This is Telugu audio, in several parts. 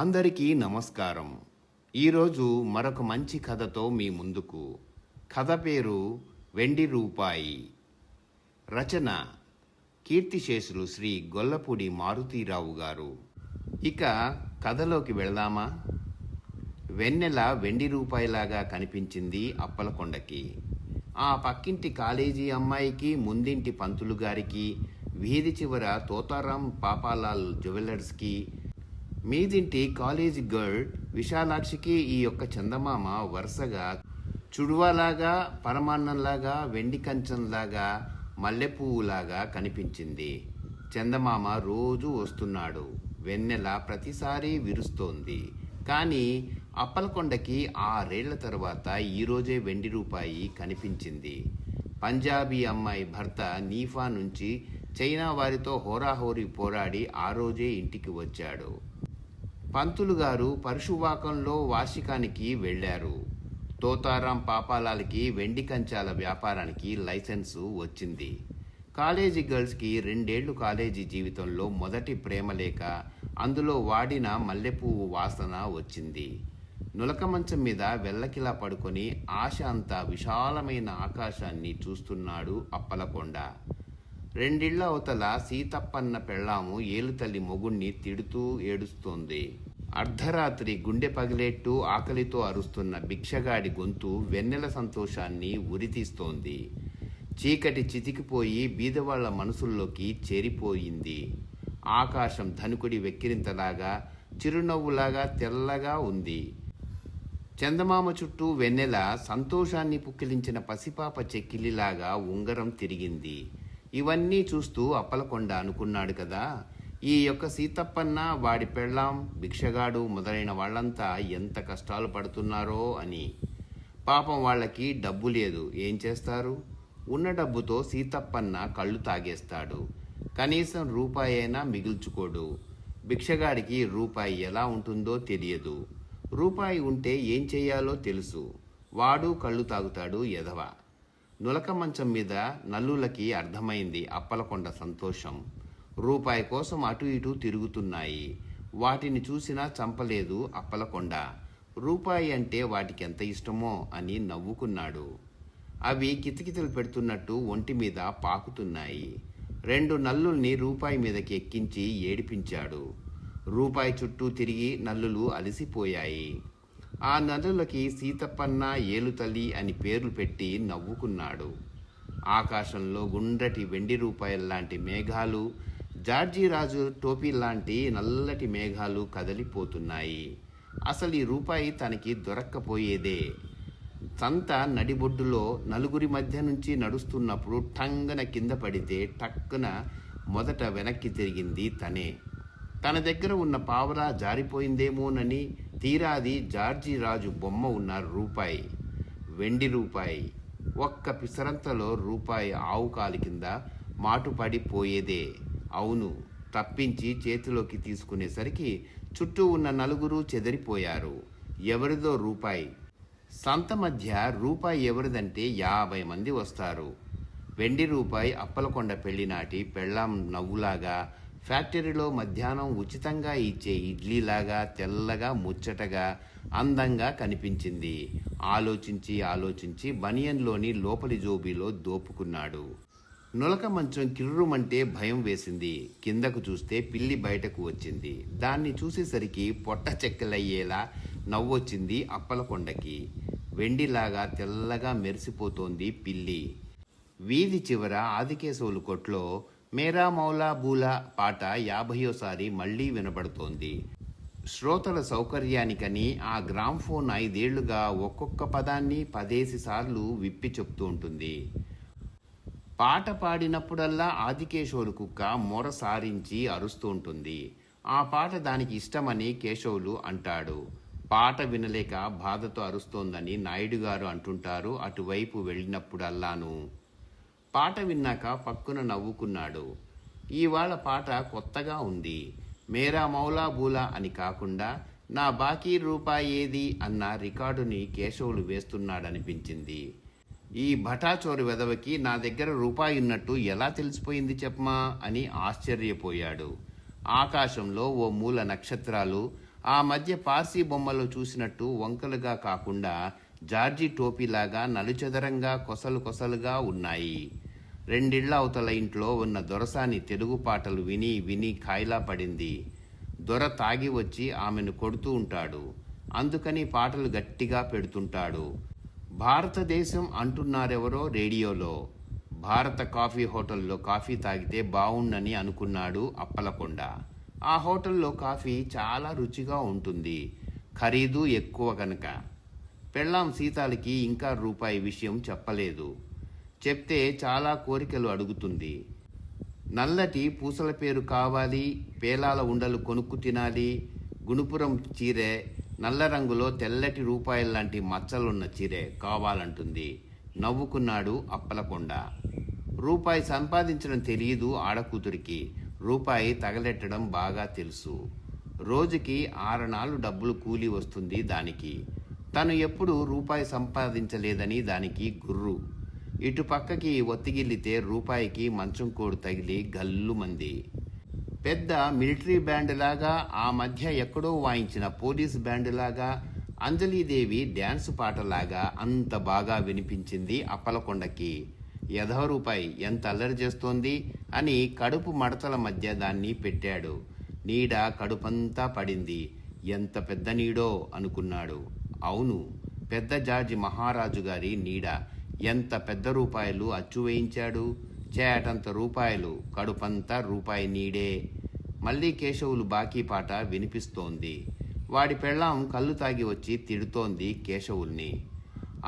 అందరికీ నమస్కారం. ఈరోజు మరొక మంచి కథతో మీ ముందుకు. కథ పేరు వెండి రూపాయి. రచన కీర్తిశేషులు శ్రీ గొల్లపూడి మారుతీరావు గారు. ఇక కథలోకి వెళదామా? వెన్నెల వెండి రూపాయిలాగా కనిపించింది అప్పలకొండకి. ఆ పక్కింటి కాలేజీ అమ్మాయికి, ముందింటి పంతులు గారికి, వీధి చివర తోతారాం పాపాలాల్ జ్యువెలర్స్కి, మీదింటి కాలేజీ గర్ల్ విశాలాక్షికి ఈ యొక్క చందమామ వరుసగా చుడువలాగా, పరమాన్నంలాగా, వెండి కంచంలాగా, మల్లెపువ్వులాగా కనిపించింది. చందమామ రోజు వస్తున్నాడు. వెన్నెల ప్రతిసారి విరుస్తోంది. కానీ అప్పలకొండకి 6 ఏళ్ల తర్వాత ఈరోజే వెండి రూపాయి కనిపించింది. పంజాబీ అమ్మాయి భర్త నీఫా నుంచి చైనా వారితో హోరాహోరీ పోరాడి ఆ రోజే ఇంటికి వచ్చాడు. పంతులు గారు పరుశువాకంలో వార్షికానికి వెళ్లారు. తోతారాం పాపాలాలకి వెండి కంచాల వ్యాపారానికి లైసెన్సు వచ్చింది. కాలేజీ గర్ల్స్కి 2 ఏళ్లు కాలేజీ జీవితంలో మొదటి ప్రేమలేఖ, అందులో వాడిన మల్లెపువ్వు వాసన వచ్చింది. నులక మంచం మీద వెల్లకిలా పడుకొని ఆశ అంతా విశాలమైన ఆకాశాన్ని చూస్తున్నాడు అప్పలకొండ. 2 ఇళ్ల అవతల సీతప్పన్న పెళ్ళాము ఏలుతల్లి మొగుణ్ణి తిడుతూ ఏడుస్తోంది. అర్ధరాత్రి గుండె పగిలేట్టు ఆకలితో అరుస్తున్న భిక్షగాడి గొంతు వెన్నెల సంతోషాన్ని ఉరితీస్తోంది. చీకటి చితికిపోయి బీదవాళ్ల మనసుల్లోకి చేరిపోయింది. ఆకాశం ధనుకుడి వెక్కిరింతలాగా, చిరునవ్వులాగా తెల్లగా ఉంది. చందమామ చుట్టూ వెన్నెల సంతోషాన్ని పుక్కిలించిన పసిపాప చెక్కిలిలాగా ఉంగరం తిరిగింది. ఇవన్నీ చూస్తూ అప్పలకొండ అనుకున్నాడు కదా, ఈ యొక్క సీతప్పన్న, వాడి పెళ్ళాం, భిక్షగాడు మొదలైన వాళ్ళంతా ఎంత కష్టాలు పడుతున్నారో అని. పాపం వాళ్ళకి డబ్బు లేదు, ఏం చేస్తారు? ఉన్న డబ్బుతో సీతప్పన్న కళ్ళు తాగేస్తాడు. కనీసం రూపాయి అయినా మిగుల్చుకోడు. భిక్షగాడికి రూపాయి ఎలా ఉంటుందో తెలియదు. రూపాయి ఉంటే ఏం చెయ్యాలో తెలుసు. వాడు కళ్ళు తాగుతాడు ఎదవ. నులక మంచం మీద నల్లులకి అర్థమైంది అప్పలకొండ సంతోషం. రూపాయి కోసం అటు ఇటు తిరుగుతున్నాయి. వాటిని చూసినా చంపలేదు అప్పలకొండ. రూపాయి అంటే వాటికి ఎంత ఇష్టమో అని నవ్వుకున్నాడు. అవి కితకితలు పెడుతున్నట్టు ఒంటి మీద పాకుతున్నాయి. 2 నల్లుల్ని రూపాయి మీదకి ఎక్కించి ఏడిపించాడు. రూపాయి చుట్టూ తిరిగి నల్లులు అలసిపోయాయి. ఆ నల్లులకి సీతప్పన్న, ఏలుతల్లి అని పేర్లు పెట్టి నవ్వుకున్నాడు. ఆకాశంలో గుండ్రటి వెండి రూపాయల్లాంటి మేఘాలు, జార్జీరాజు టోపీ లాంటి నల్లటి మేఘాలు కదలిపోతున్నాయి. అసలు ఈ రూపాయి తనకి దొరక్కపోయేదే. సంత నడిబొడ్డులో నలుగురి మధ్య నుంచి నడుస్తున్నప్పుడు టంగన కింద పడితే టక్కున మొదట వెనక్కి తిరిగింది తనే. తన దగ్గర ఉన్న పావలా జారిపోయిందేమోనని తీరాది జార్జీరాజు బొమ్మ ఉన్న రూపాయి, వెండి రూపాయి. ఒక్క పిసరంతలో రూపాయి ఆవు కాలి కింద మాటుపడిపోయేదే. అవును, తప్పించి చేతిలోకి తీసుకునేసరికి చుట్టూ ఉన్న నలుగురు చెదిరిపోయారు. ఎవరిదో రూపాయి. సంత మధ్య రూపాయి ఎవరిదంటే 50 మంది వస్తారు. వెండి రూపాయి అప్పలకొండ పెళ్లినాటి పెళ్ళాం నవ్వులాగా, ఫ్యాక్టరీలో మధ్యాహ్నం ఉచితంగా ఇచ్చే ఇడ్లీలాగా తెల్లగా, ముచ్చటగా, అందంగా కనిపించింది. ఆలోచించి బనియన్లోని లోపలి జోబీలో దోపుకున్నాడు. నులక మంచం కిర్రుమంటే భయం వేసింది. కిందకు చూస్తే పిల్లి బయటకు వచ్చింది. దాన్ని చూసేసరికి పొట్ట చెక్కలయ్యేలా నవ్వొచ్చింది అప్పలకొండకి. వెండిలాగా తెల్లగా మెరిసిపోతోంది పిల్లి. వీధి చివర ఆదికేశవులు కొట్లో మేరా మౌలా బూలా పాట 50వ మళ్లీ వినపడుతోంది. శ్రోతల సౌకర్యానికని ఆ గ్రామ్ఫోన్ 5 ఏళ్లుగా ఒక్కొక్క పదాన్ని 10 సార్లు విప్పి చెప్తూ ఉంటుంది. పాట పాడినప్పుడల్లా ఆదికేశవులు కుక్క మొర సారించి అరుస్తూ ఉంటుంది. ఆ పాట దానికి ఇష్టమని కేశవులు అంటాడు. పాట వినలేక బాధతో అరుస్తోందని నాయుడు గారు అంటుంటారు అటువైపు వెళ్ళినప్పుడల్లాను. పాట విన్నాక పక్కున నవ్వుకున్నాడు. ఇవాళ పాట కొత్తగా ఉంది. మేరా మౌలా బూలా అని కాకుండా నా బాకీ రూపాయి ఏది అన్న రికార్డుని కేశవులు వేస్తున్నాడనిపించింది. ఈ భటాచోరు వెధవకి నా దగ్గర రూపాయి ఉన్నట్టు ఎలా తెలిసిపోయింది చెప్పమా అని ఆశ్చర్యపోయాడు. ఆకాశంలో ఓ మూల నక్షత్రాలు, ఆ మధ్య పార్సీ బొమ్మలో చూసినట్టు వంకలుగా కాకుండా జార్జి టోపీలాగా నలుచదరంగా కొసలు కొసలుగా ఉన్నాయి. రెండిళ్ల అవతల ఇంట్లో ఉన్న దొరసాని తెలుగు పాటలు విని విని కాయిలా పడింది. దొర తాగి వచ్చి ఆమెను కొడుతూ ఉంటాడు. అందుకని పాటలు గట్టిగా పెడుతుంటాడు. భారతదేశం అంటున్నారెవరో రేడియోలో. భారత కాఫీ హోటల్లో కాఫీ తాగితే బావుండని అనుకున్నాడు అప్పలకొండ. ఆ హోటల్లో కాఫీ చాలా రుచిగా ఉంటుంది, ఖరీదు ఎక్కువ కనుక. పెళ్ళాం సీతాలకి ఇంకా రూపాయి విషయం చెప్పలేదు. చెప్తే చాలా కోరికలు అడుగుతుంది. నల్లటి పూసల పేరు కావాలి, పేలాల ఉండలు కొనుక్కు తినాలి, గుణుపురం చీరె, నల్ల రంగులో తెల్లటి రూపాయల్లాంటి మచ్చలున్న చీరె కావాలంటుంది. నవ్వుకున్నాడు అప్పలకొండ. రూపాయి సంపాదించడం తెలియదు ఆడకూతురికి, రూపాయి తగలెట్టడం బాగా తెలుసు. రోజుకి 6 నాళ్ళు డబ్బులు కూలి వస్తుంది దానికి. తను ఎప్పుడు రూపాయి సంపాదించలేదని దానికి గుర్రు. ఇటు పక్కకి ఒత్తిగిల్లితే రూపాయికి మంచం కోడు తగిలి గల్లుమంది. పెద్ద మిలిటరీ బ్యాండ్ లాగా, ఆ మధ్య ఎక్కడో వాయించిన పోలీస్ బ్యాండ్ లాగా, అంజలీదేవి డ్యాన్స్ పాటలాగా అంత బాగా వినిపించింది అప్పలకొండకి. యధవ రూపాయి ఎంత అల్లరి చేస్తోంది అని కడుపు మడతల మధ్య దాన్ని పెట్టాడు. నీడ కడుపంతా పడింది. ఎంత పెద్ద నీడో అనుకున్నాడు. అవును, పెద్ద జార్జి మహారాజు గారి నీడ. ఎంత పెద్ద రూపాయలు అచ్చు వేయించాడు. చేటంత రూపాయలు, కడుపంతా రూపాయి నీడే. మళ్ళీ కేశవులు బాకీ పాట వినిపిస్తోంది. వాడి పెళ్ళాం కళ్ళు తాగి వచ్చి తిడుతోంది కేశవుల్ని.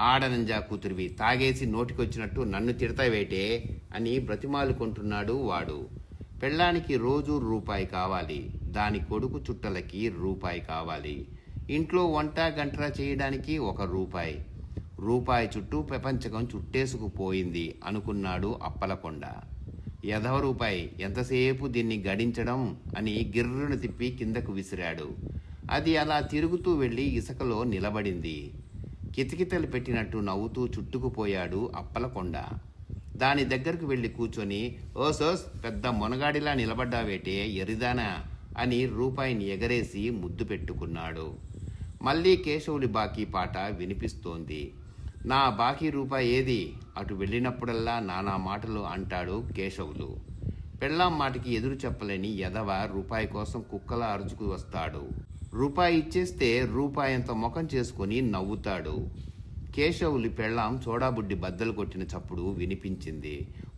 ఆడనంజా కూతురివి, తాగేసి నోటికొచ్చినట్టు నన్ను తిడతావేటే అని బ్రతిమాలుకుంటున్నాడు వాడు. పెళ్ళానికి రోజు రూపాయి కావాలి, దాని కొడుకు చుట్టలకి రూపాయి కావాలి, ఇంట్లో వంట గంటరా చేయడానికి 1 రూపాయి. రూపాయి చుట్టూ ప్రపంచకం చుట్టేసుకుపోయింది అనుకున్నాడు అప్పలకొండ. యధవ రూపాయి, ఎంతసేపు దీన్ని గడించడం అని గిర్రును తిప్పి కిందకు విసిరాడు. అది అలా తిరుగుతూ వెళ్ళి ఇసుకలో నిలబడింది. కితకితలు పెట్టినట్టు నవ్వుతూ చుట్టుకుపోయాడు అప్పలకొండ. దాని దగ్గరకు వెళ్ళి కూర్చొని, ఓసోస్ పెద్ద మొనగాడిలా నిలబడ్డావేటే ఎరిదానా అని రూపాయిని ఎగరేసి ముద్దు పెట్టుకున్నాడు. మళ్ళీ కేశవులి బాకీ పాట వినిపిస్తోంది. నా బాకీ రూపాయి ఏది? అటు వెళ్ళినప్పుడల్లా నానా మాటలు అంటాడు కేశవులు. పెళ్ళాం మాటకి ఎదురు చెప్పలేని యదవ రూపాయి కోసం కుక్కలా అరుచుకు వస్తాడు. రూపాయి ఇచ్చేస్తే రూపాయంత ముఖం చేసుకుని నవ్వుతాడు. కేశవులి పెళ్ళాం సోడాబుడ్డి బద్దలు కొట్టిన చప్పుడు వినిపించింది.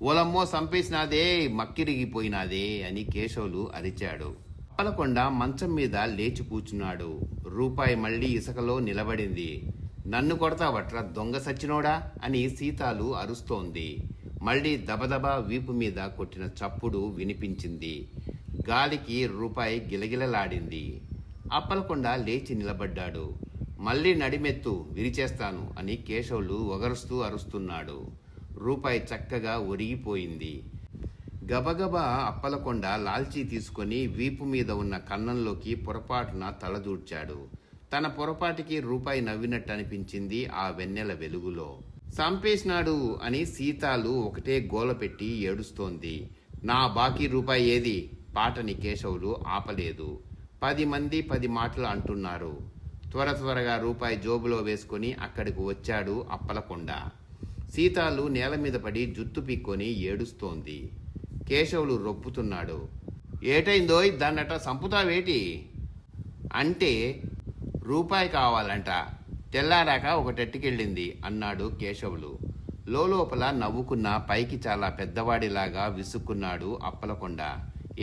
ఓలమ్మో సంపేసినాదే, మక్కిరిగిపోయినాదే అని కేశవులు అరిచాడు. అప్పలకొండ మంచం మీద లేచి కూర్చున్నాడు. రూపాయి మళ్ళీ ఇసుకలో నిలబడింది. నన్ను కొడతావట్రా దొంగ సచ్చినోడా అని సీతాలు అరుస్తోంది. మళ్ళీ దబదబా వీపు మీద కొట్టిన చప్పుడు వినిపించింది. గాలికి రూపాయి గిలగిలలాడింది. అప్పలకొండ లేచి నిలబడ్డాడు. మళ్ళీ నడిమెత్తు, విరిచేస్తాను అని కేశవులు ఒగరుస్తూ అరుస్తున్నాడు. రూపాయి చక్కగా ఒరిగిపోయింది. గబగబా అప్పలకొండ లాల్చీ తీసుకొని వీపు మీద ఉన్న కన్నంలోకి పొరపాటున తలదూర్చాడు. తన పొరపాటికి రూపాయి నవ్వినట్టు అనిపించింది ఆ వెన్నెల వెలుగులో. సంపేసినాడు అని సీతాలు ఒకటే గోల పెట్టి ఏడుస్తోంది. నా బాకీ రూపాయి ఏది? పాటని కేశవులు ఆపలేదు. 10 మంది 10 మాటలు అంటున్నారు. త్వరగా రూపాయి జోబులో వేసుకొని అక్కడికి వచ్చాడు అప్పలకొండ. సీతాలు నేల మీద పడి జుత్తు పీక్కొని ఏడుస్తోంది. కేశవులు రొప్పుతున్నాడు. ఏటైందోయ్, దాన్నట సంపుతావేటి అంటే రూపాయి కావాలంట, తెల్లారాక ఒకటెట్టుకెళ్ళింది అన్నాడు కేశవులు. లోపల నవ్వుకున్న పైకి చాలా పెద్దవాడిలాగా విసుక్కున్నాడు అప్పలకొండ.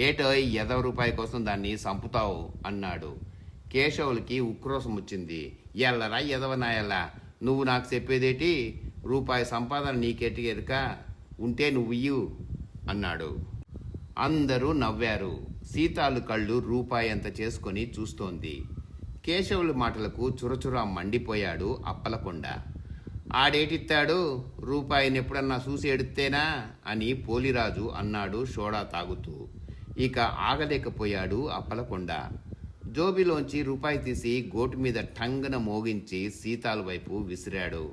ఏటోయ్, ఎదవ రూపాయి కోసం దాన్ని సంపుతావు అన్నాడు. కేశవులకి ఉక్రోషం వచ్చింది. ఎల్లరా ఎదవనాయల్లా, నువ్వు నాకు చెప్పేదేటి? రూపాయి సంపాదన నీకెట్టి ఎరుక? ఉంటే నువ్వు ఇయ్యు అన్నాడు. అందరూ నవ్వారు. సీతాలు కళ్ళు రూపాయి అంత చేసుకొని చూస్తోంది. కేశవుల మాటలకు చురచురా మండిపోయాడు అప్పలకొండ. ఆడేటిత్తాడు, రూపాయిని ఎప్పుడన్నా చూసి ఎడితేనా అని పోలిరాజు అన్నాడు సోడా తాగుతూ. ఇక ఆగలేకపోయాడు అప్పలకొండ. జోబిలోంచి రూపాయి తీసి గోటు మీద టంగన మోగించి సీతాల వైపు విసిరాడు.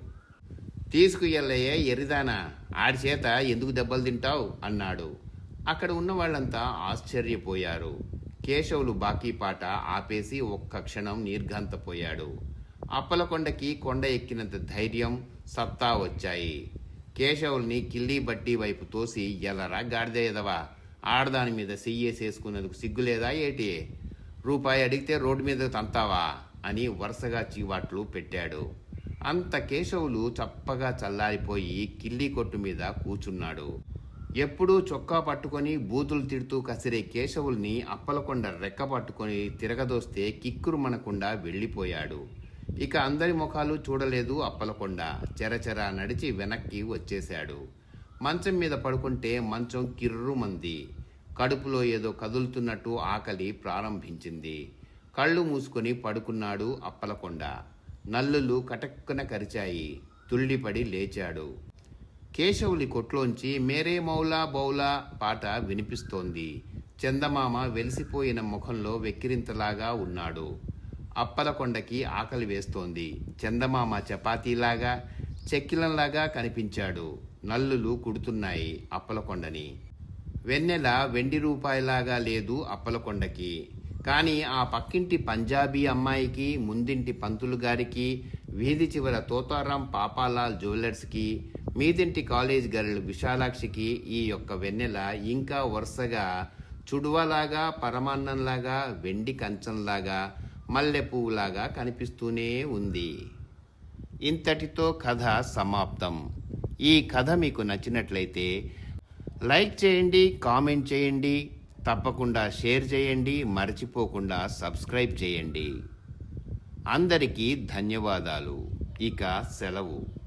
తీసుకుయల్లయ్యే ఎరిదానా, ఆడి చేత ఎందుకు దెబ్బలు తింటావు అన్నాడు. అక్కడ ఉన్న వాళ్ళంతా ఆశ్చర్యపోయారు. కేశవులు బాకీ పాట ఆపేసి ఒక్క క్షణం నిర్ఘాంతపోయాడు. అప్పలకొండకి కొండ ఎక్కినంత ధైర్యం, సత్తా వచ్చాయి. కేశవుల్ని కిల్లీ బట్టి వైపు తోసి, ఎలరా గాడిద ఎదవా, ఆడదాని మీద చెయ్యేసేసుకున్నందుకు సిగ్గులేదా ఏటి, రూపాయి అడిగితే రోడ్డు మీద తంతావా అని వరుసగా చీవాట్లు పెట్టాడు. అంత కేశవులు చప్పగా చల్లారిపోయి కిల్లీ కొట్టు మీద కూర్చున్నాడు. ఎప్పుడూ చొక్కా పట్టుకొని బూతులు తిడుతూ కసిరే కేశవుల్ని అప్పలకొండ రెక్క పట్టుకొని తిరగదోస్తే కిక్కురుమనకుండా వెళ్ళిపోయాడు. ఇక అందరి ముఖాలు చూడలేదు అప్పలకొండ. చెరచెర నడిచి వెనక్కి వచ్చేశాడు. మంచం మీద పడుకుంటే మంచం కిర్రుమంది. కడుపులో ఏదో కదులుతున్నట్టు ఆకలి ప్రారంభించింది. కళ్ళు మూసుకొని పడుకున్నాడు అప్పలకొండ. నల్లులు కటక్కున కరిచాయి. తుళ్ళిపడి లేచాడు. కేశవులి కొట్లోంచి మేరే మౌలా బౌలా పాట వినిపిస్తోంది. చందమామ వెలిసిపోయిన ముఖంలో వెక్కిరింతలాగా ఉన్నాడు. అప్పలకొండకి ఆకలి వేస్తోంది. చందమామ చపాతీలాగా, చెక్కిలంలాగా కనిపించాడు. నల్లులు కుడుతున్నాయి అప్పలకొండని. వెన్నెల వెండి రూపాయిలాగా లేదు అప్పలకొండకి. కానీ ఆ పక్కింటి పంజాబీ అమ్మాయికి, ముందింటి పంతులు గారికి, వీధి చివర తోతారాం పాపాలాల్ జ్యువెలర్స్కి, మీదింటి కాలేజ్ గర్ల్ విశాలాక్షికి ఈ యొక్క వెన్నెల ఇంకా వరుసగా చుడువలాగా, పరమాన్నంలాగా, వెండి కంచంలాగా, మల్లె పువ్వులాగా కనిపిస్తూనే ఉంది. ఇంతటితో కథ సమాప్తం. ఈ కథ మీకు నచ్చినట్లయితే లైక్ చేయండి, కామెంట్ చేయండి, తప్పకుండా షేర్ చేయండి, మర్చిపోకుండా సబ్స్క్రైబ్ చేయండి. అందరికీ ధన్యవాదాలు. ఇక సెలవు.